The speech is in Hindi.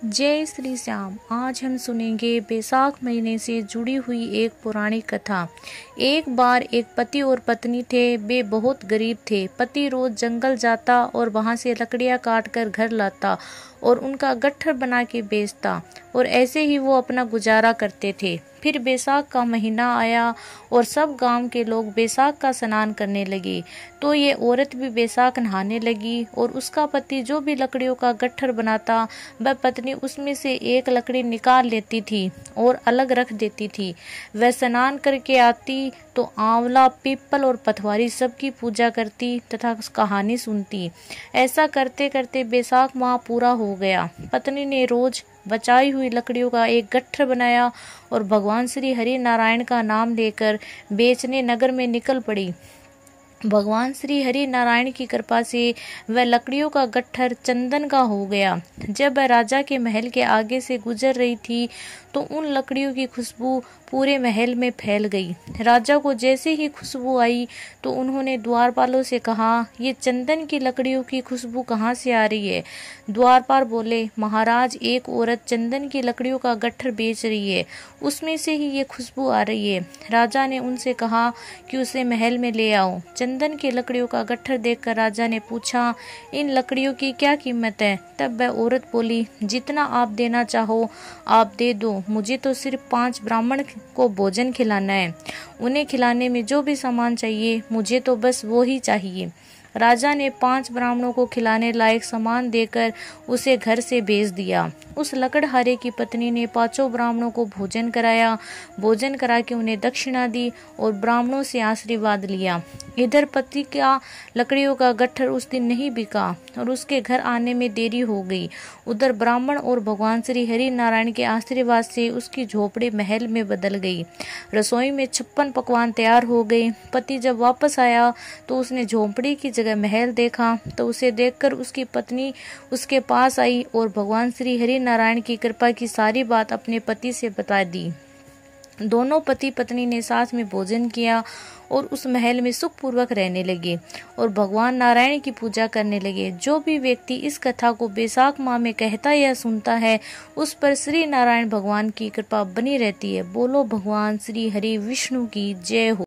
जय श्री श्याम। आज हम सुनेंगे बैसाख महीने से जुड़ी हुई एक पुरानी कथा। एक बार एक पति और पत्नी थे। वे बहुत गरीब थे। पति रोज जंगल जाता और वहां से लकड़ियां काट कर घर लाता और उनका गट्ठर बना के बेचता और ऐसे ही वो अपना गुजारा करते थे। फिर बैसाख का महीना आया और सब गांव के लोग बैसाख का स्नान करने लगे, तो ये औरत भी बैसाख नहाने लगी और उसका पति जो भी लकड़ियों का गट्ठर बनाता, वह पत्नी उसमें से एक लकड़ी निकाल लेती थी और अलग रख देती थी। वह स्नान करके आती तो आंवला, पीपल और पथवारी सबकी पूजा करती तथा कहानी सुनती। ऐसा करते करते बैसाख माह पूरा हो गया। पत्नी ने रोज बचाई हुई लकड़ियों का एक गट्ठर बनाया और भगवान श्री हरि नारायण का नाम लेकर बेचने नगर में निकल पड़ी। भगवान श्री हरि नारायण की कृपा से वह लकड़ियों का गट्ठर चंदन का हो गया। जब वह राजा के महल के आगे से गुजर रही थी तो उन लकड़ियों की खुशबू पूरे महल में फैल गई। राजा को जैसे ही खुशबू आई तो उन्होंने द्वारपालों से कहा, ये चंदन की लकड़ियों की खुशबू कहाँ से आ रही है? द्वारपाल बोले, महाराज, एक औरत चंदन की लकड़ियों का गट्ठर बेच रही है, उसमें से ही ये खुशबू आ रही है। राजा ने उनसे कहा कि उसे महल में ले आओ। चंदन की लकड़ियों का गट्ठर देखकर राजा ने पूछा, इन लकड़ियों की क्या कीमत है? तब वह औरत बोली, जितना आप देना चाहो आप दे दो, मुझे तो सिर्फ 5 ब्राह्मण को भोजन खिलाना है। उन्हें खिलाने में जो भी सामान चाहिए मुझे तो बस वो ही चाहिए। राजा ने 5 ब्राह्मणों को खिलाने लायक सामान देकर उसे घर से भेज दिया। उस लकड़हारे की पत्नी ने 5 ब्राह्मणों को भोजन कराया। भोजन करा के उन्हें दक्षिणा दी और ब्राह्मणों से आशीर्वाद लिया। इधर पति का लकड़ियों का गट्ठर उस दिन नहीं बिका और उसके घर आने में देरी हो गई। उधर ब्राह्मण और भगवान श्री हरि नारायण के आशीर्वाद से उसकी झोपड़ी महल में बदल गई। रसोई में 56 पकवान तैयार हो गए। पति जब वापस आया तो उसने झोपड़ी की जगह महल देखा, तो उसे देखकर उसकी पत्नी उसके पास आई और भगवान श्री हरि नारायण की कृपा की सारी बात अपने पति से बता दी। दोनों पति पत्नी ने साथ में भोजन किया और उस महल में सुखपूर्वक रहने लगे और भगवान नारायण की पूजा करने लगे। जो भी व्यक्ति इस कथा को बैसाख माह में कहता या सुनता है, उस पर श्री नारायण भगवान की कृपा बनी रहती है। बोलो भगवान श्री हरि विष्णु की जय हो।